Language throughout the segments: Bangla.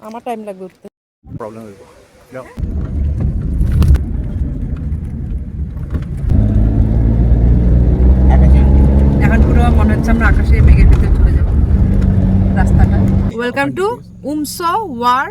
আমার টাইম লাগবে উঠতে। প্রবলেম হইব। যাও। এখন পুরো মনে হচ্ছে আমরা আকাশে মেঘের ভিতরে চলে যাব রাস্তাটা। Welcome to Umso our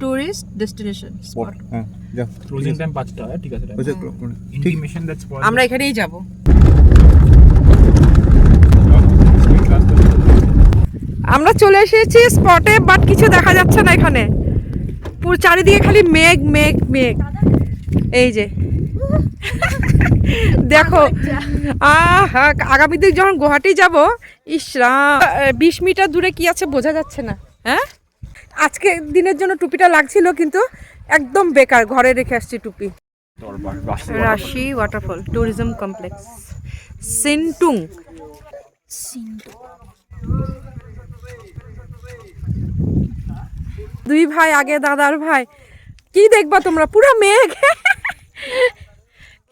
tourist destination spot. হ্যাঁ যাও। ক্লোজিং টাইম 5টা, ঠিক আছে? ইন্টিমেশন দ্যাটস ফর আমরা এখানেই যাব। আমরা চলে এসেছি স্পটে, বাট কিছু দেখা যাচ্ছে না এখানে। পুরো চারিদিকে খালি মেঘ মেঘ মেঘ। এই যে দেখো, আগামী দিন যখন গুয়াহাটি যাব, ইসরা 20 মিটার দূরে কি আছে বোঝা যাচ্ছে না। হ্যাঁ, আজকে দিনের জন্য টুপিটা লাগছিল, কিন্তু একদম বেকার, ঘরে রেখে আসছি টুপি। রাশি ওয়াটারফল ট্যুরিজম কমপ্লেক্স, সিনটুং। দুই ভাই আগে, দাদার ভাই। কি দেখবা তোমরা, পুরো মেঘ।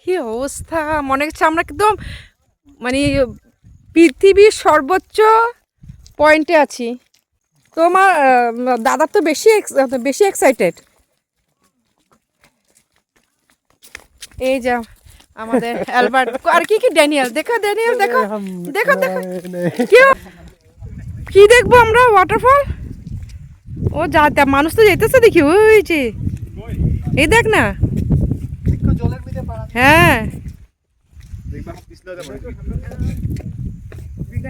কি অবস্থা, মনে হচ্ছে আমরা একদম মানে পৃথিবীর সর্বোচ্চ পয়েন্টে আছি। তোমার দাদা তো বেশি এক্সাইটেড। এই যা আমাদের অ্যালবার্ট, আর কি কি ড্যানিয়েল, দেখো ড্যানিয়েল, দেখো দেখো দেখো কি দেখবো আমরা, ওয়াটারফল। ও যা মানুষ তো যেতেছে দেখি, ওই যে এই দেখ না। হ্যাঁ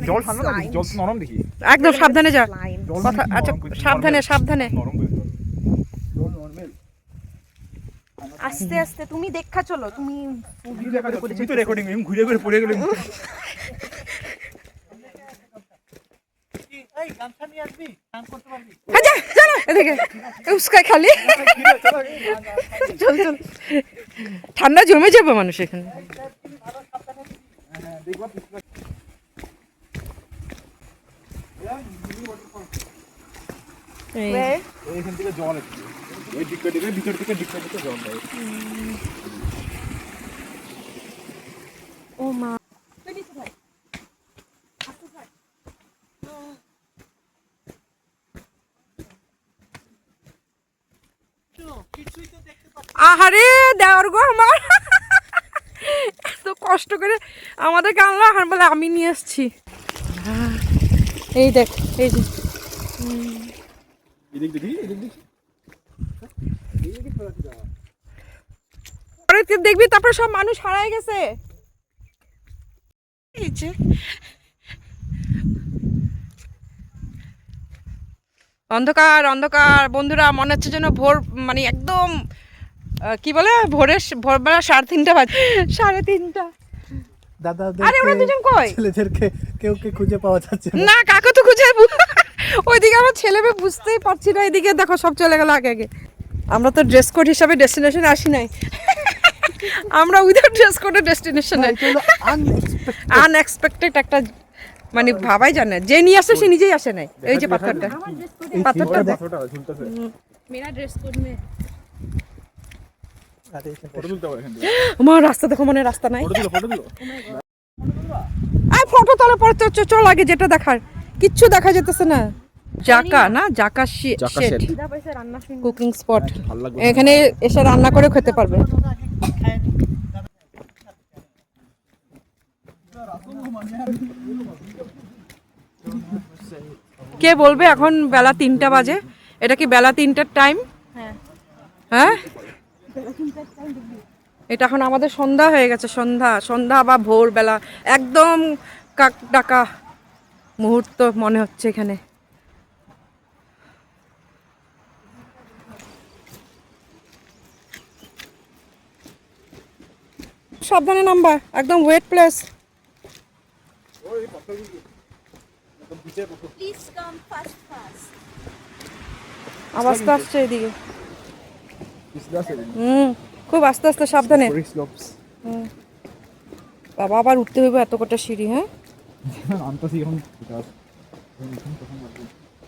জল ঠান্ডা না, জল নরম দেখি। একদম সাবধানে যা। আচ্ছা সাবধানে সাবধানে, আস্তে আস্তে। তুমি দেখা চলো, তুমি তো রেকর্ডিং ঘুরে ঘুরে পড়ে গেলে। খালি চল চল, ঠান্ডা জমে যাবে মানুষ এখানে। এইখান থেকে জল আসছে, ওই দিকটা দিকে ভিতর থেকে দিকটা দিকে জল দেয়। ও মা, আহারে দেওয়ার গো আমার, এত কষ্ট করে আমাদেরকে আনলো, আর বলে আমি নিয়ে আসছি। এই দেখ, এই যে এদিক দেখি, এদিক দেখি। পরে দেখবি, তারপরে সব মানুষ হারায় গেছে। এই যে অন্ধকার অন্ধকার বন্ধুরা, মনে হচ্ছে যেন ভোর, মানে একদম কি বলে, ভোরবেলা 3:30 বাজে, 3:30। দাদা, আরে ওরা দুজন কই? ছেলেদেরকে কেউ খুঁজে পাওয়া যাচ্ছে না, কাকে তো খুঁজে ওইদিকে আমার ছেলে মেয়ে বুঝতেই পারছি না। এদিকে দেখো সব চলে গেল আগে আগে। আমরা তো ড্রেস কোড হিসাবে ডেস্টিনেশনে আসি নাই, আমরা উইদাউট ড্রেস কোডে ডেস্টিনেশনে। আনএক্সপেক্টেড একটা, মানে ভাবাই জানে, যে নিয়ে আসে সে নিজেই আসে নাই। এই যে পাথরটা, পাথরটা দেখ, মেরা ড্রেস কোড মে। আমার রাস্তা দেখো, মনে রাস্তা নাই। ফটো তোলা পরে চল আগে, যেটা দেখার কিচ্ছু দেখা যেতেছে না। জাকা না, জাকা শেড কুকিং স্পট, এখানে এসে রান্না করে খেতে পারবে। কে বলবে এখন বেলা 3টা বাজে? এটা কি বেলা 3টার টাইম? হ্যাঁ, এটা এখন আমাদের সন্ধ্যা হয়ে গেছে, সন্ধ্যা বা ভোরবেলা, একদম কাক ডাকা মুহূর্ত মনে হচ্ছে এখানে। সাবধানে নাম্বার, একদম ওয়েট প্লেস। আওয়াজটা আসছে এদিকে। খুব আস্তে আস্তে, সাবধানে। বাবা, আবার উঠতে হইব এত কটা সিঁড়ি। হ্যাঁ,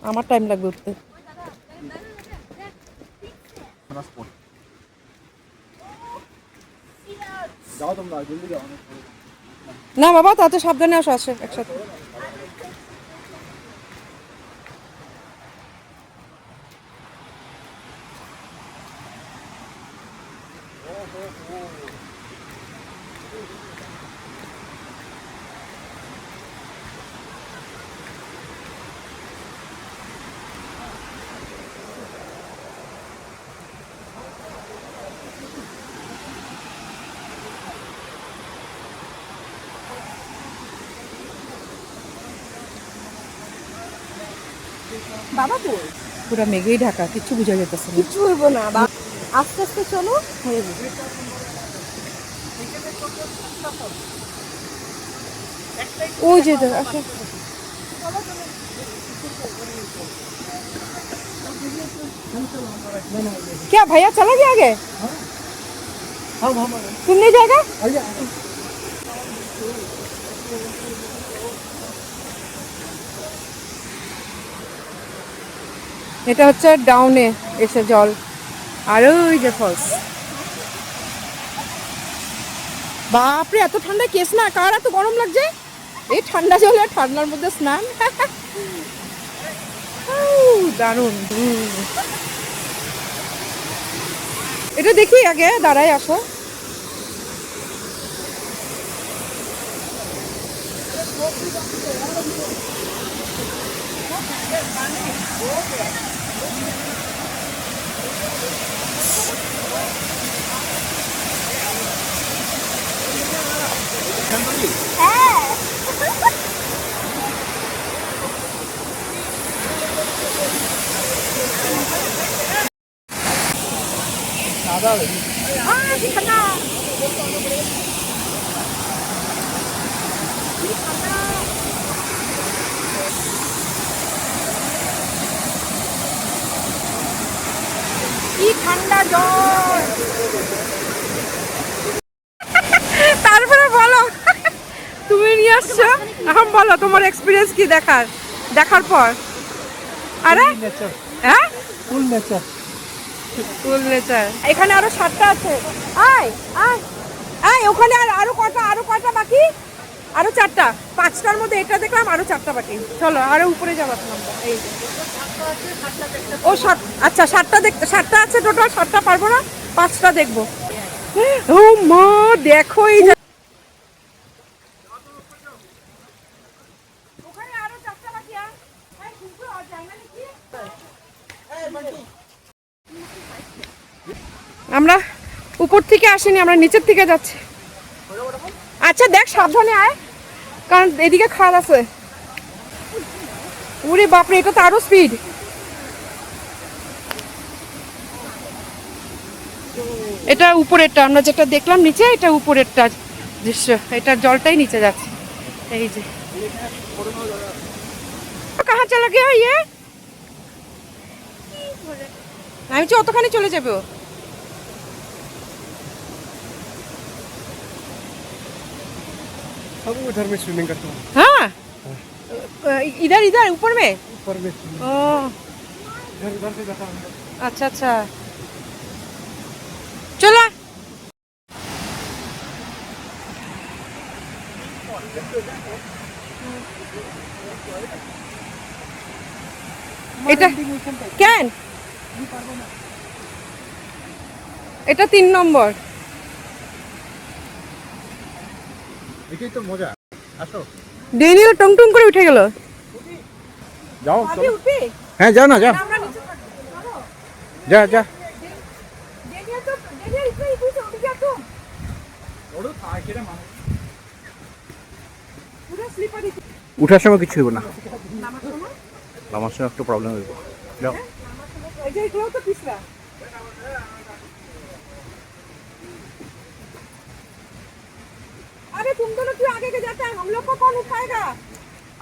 আমার টাইম লাগবে উঠতে। না বাবা, তাতে সাবধানে আসো, আসে একসাথে। বাবা তো পুরো মেঘেই ঢাকা, কিচ্ছু বোঝা যেতেছে না। কিচ্ছু হইব না, আস্তে আস্তে চলো, হয়ে যাবে। ওই যে আচ্ছা, क्या भैया चला गया आगे? तुम नहीं जाएगा? এটা হচ্ছে ডাউনে এসে জল, আর ওই যে ফলস। বাপরে এত ঠান্ডা কেস না, কার এত গরম লাগছে? এই ঠান্ডা জলে ঠান্ডার মধ্যে স্নান, দারুণ। এটা দেখি আগে, দাঁড়াই আসো। কি ঠান্ডা জল। তারপরে বলো, তুমি নিয়ে আসছো, এখন বলো তোমার এক্সপিরিয়েন্স কি দেখার পর। আরে নেচার, হ্যাঁ, ফুল নেচার। ফুল নেচার। এখানে আরো 7টা আছে। আয় আয় আয়, ওখানে আরো কয়টা বাকি? আরো 4টা, 5টার মধ্যে এটা দেখলাম, আরো 4টা বাকি। চলো আরো উপরে যাবো আমরা। এই যে ও 7, আচ্ছা 7টা আছে টোটাল। 7টা পারবো না, 5টা দেখবো। ও মা দেখো, এই ওখানে আরো 4টা বাকি। আমরা উপর থেকে আসিনি, আমরা নিচের থেকে যাচ্ছি। আচ্ছা দেখ, সাবধানে আয়, কারণ এদিকে খাল আছে। ওরে বাপরে, এটা তো আরো স্পিড। এটা উপরেরটা, আমরা যেটা দেখলাম নিচে, এটা উপরেরটা দৃশ্য। এটার জলটাই নিচে যাচ্ছে। এই যে কাহা চলা গিয়া ইয়ে, আমি যে অতখানি চলে যাবে ও। सब उधर में स्विमिंग करता हूँ, हाँ, इधर इधर ऊपर में। ऊपर में swimming। ओ इधर उधर से जाता हूँ। अच्छा अच्छा, चला। এটা কেন? এটা 3 নম্বর। এটাই তো মজা। আসো, ড্যানিয়েল টং টং করে উঠে গেল। যাও আগে উঠবি? হ্যাঁ যাও না, যাও, আমরা নিচে থাকবো। চলো। যা যা। ড্যানিয়েল তো ড্যানিয়েল ইসে উঠে যা তো। ওড়ো থাকে রে মানুষ। পুরো স্লিপারি। উঠার সময় কিছু হইব না, নামার সময় আমার সময় একটু প্রবলেম হইব। যাও। এই যে এগুলো তো পিছলা। अरे तुम दोनों क्यों आगे के जाते हैं? हम लोग को कौन उठाएगा?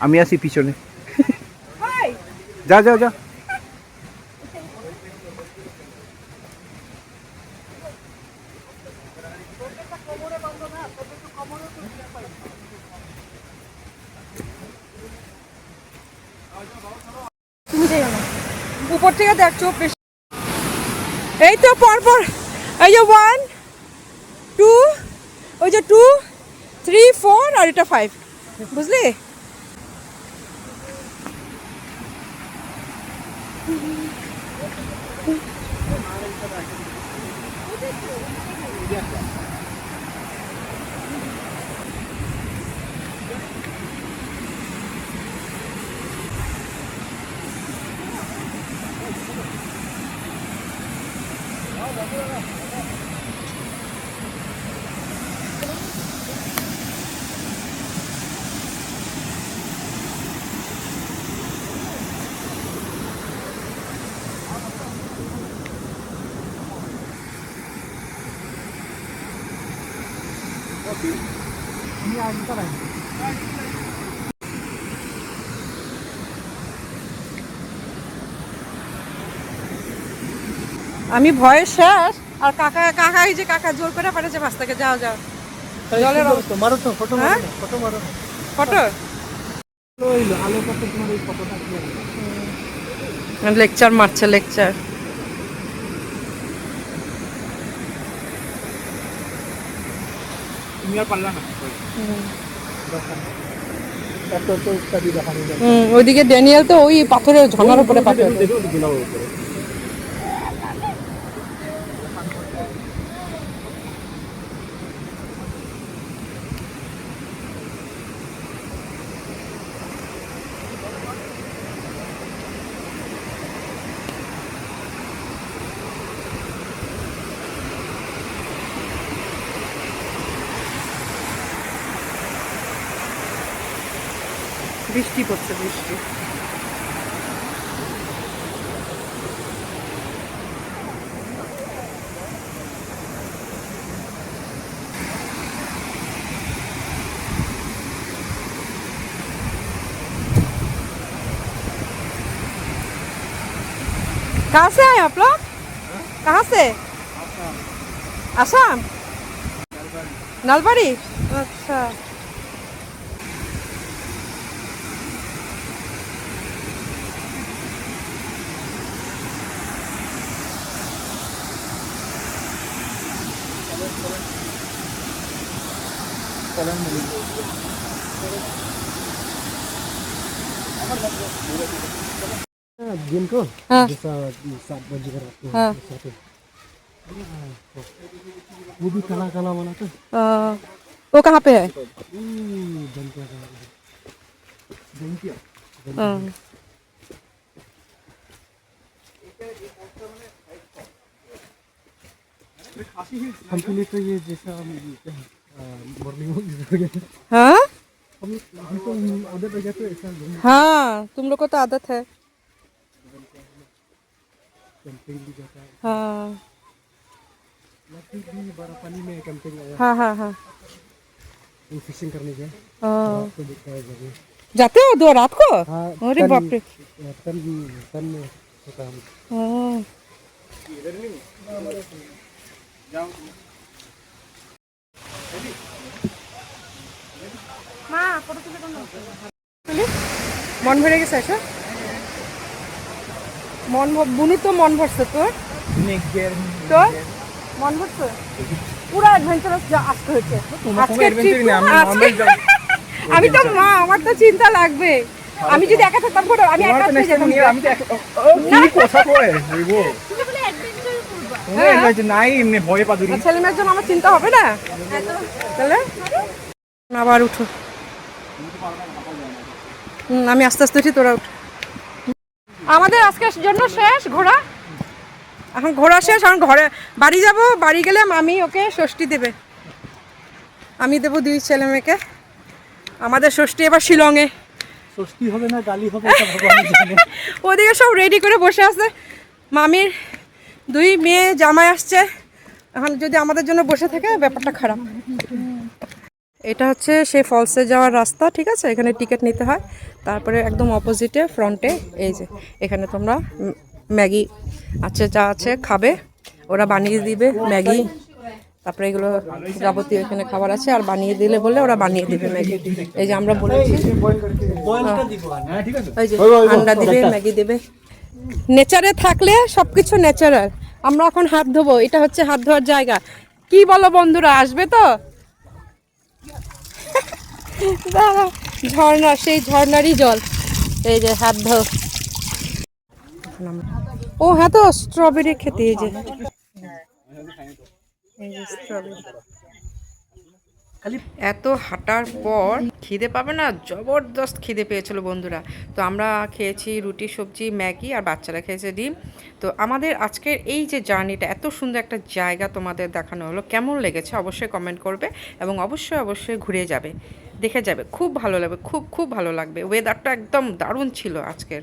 আমি আছি পিছনে। भाई যা যাও যা। তুমি যাই না, উপর থেকে দেখ চোখ বেশি। এই তো পরপর, এই যে 1 2, ওই যে 2 3 4 আর এটা 5, বুঝলি? আমি ভয়ে শেষ আর কাকা কাকা এই যে কাকা জোর করে পাঠাচ্ছে বাস থেকে যাও যাও জলের অবস্থা মারো তো ফটো হ্যাঁ? মারো ফটো মারো ফটো ওইলো আলো কত তোমার এই ফটোটা কি লেকচার মারছে লেকচার তুমি আর পারলা না এত তো স্টাডি দেখানো যায় ওইদিকে ড্যানিয়েল তো ওই পাথরের ঝর্ণার উপরে পাথর দেখো দিলাও উপরে বৃষ্টি পড়ছে বৃষ্টি कहाँ से आए आप लोग? कहाँ से? आसाम? नलबाड़ी? अच्छा दिन को हाँ जैसा 7 बजे का रात हाँ वो भी काला काला वाला तो वो कहाँ पे है? हमके लिए तो ये जैसा मॉर्निंग वॉक हो गया हाँ हम तो आदत हो जाते ऐसा हाँ तुम लोग को तो आदत है कैंपिंग भी जाता है हाँ भी बड़ा पानी में कैंपिंग आया हाँ हाँ हाँ वो फिशिंग करने गया तो दिखता है जगह जाते हो दो रात को? हाँ अरे बाप रे तन में होता है हाँ মন ভরে গেছে আসো বুনু তো মন ভরছে তোর তোর মন ভরছে পুরো অ্যাডভেঞ্চারাস আজকে হয়েছে আজকের আমি তো মা আমার তো চিন্তা লাগবে আমি যদি একা থাকতাম করে আমি একা হয়ে যেতাম আমি তো কি কথা কয় বলবো নাই এমনি ভয়ে পাদুরি ছেলে মেয়ের জন্য আমার চিন্তা হবে না তাহলে আবার উঠো আমি আস্তে আস্তে উঠি তোরা উঠ আমাদের আজকের জন্য শেষ ঘোরা এখন ঘোরা শেষ এখন ঘরে বাড়ি যাব বাড়ি গেলে মামি ওকে ষষ্ঠী দেবে আমি দেবো 2 ছেলে মেয়েকে আমাদের ষষ্ঠী এবার শিলংয়ে ষষ্ঠী হবে না গালি হবে এটা ভগবান জানে ওদিকে সব রেডি করে বসে আছে মামির 2 মেয়ে জামাই আসছে এখন যদি আমাদের জন্য বসে থাকে ব্যাপারটা খারাপ এটা হচ্ছে সেই ফলসে যাওয়ার রাস্তা ঠিক আছে এখানে টিকিট নিতে হয় তারপরে একদম অপোজিটে ফ্রন্টে এই যে এখানে তোমরা ম্যাগি আছে যা আছে খাবে ওরা বানিয়ে দিবে ম্যাগি তারপরে এগুলো যাবতীয় এখানে খাবার আছে আর বানিয়ে দিলে বলে ওরা বানিয়ে দিবে ম্যাগি এই যে আমরা বলেছি এই যে আন্ডা দিবে ম্যাগি দিবে নেচারে থাকলে সবকিছু ন্যাচারাল আমরা এখন হাত ধোবো এটা হচ্ছে হাত ধোয়ার জায়গা কি বলো বন্ধুরা আসবে তো ঝর্ণা সেই ঝর্ণারই জল এই যে হাত ধো ও হ্যাঁ তো স্ট্রবেরি খেতে এই যে এই যে স্ট্রবেরি। এত হাঁটার পর খিদে পাবে না, জবরদস্ত খিদে পেয়েছিল বন্ধুরা। তো আমরা খেয়েছি রুটি সবজি ম্যাগি, আর বাচ্চারা খেয়েছে ডিম। তো আমাদের আজকের এই যে জার্নিটা, এত সুন্দর একটা জায়গা তোমাদের দেখানো হলো, কেমন লেগেছে অবশ্যই কমেন্ট করবে, এবং অবশ্যই ঘুরে যাবে, দেখে যাবে, খুব ভালো লাগবে, খুব ভালো লাগবে। ওয়েদারটা একদম দারুণ ছিল আজকের।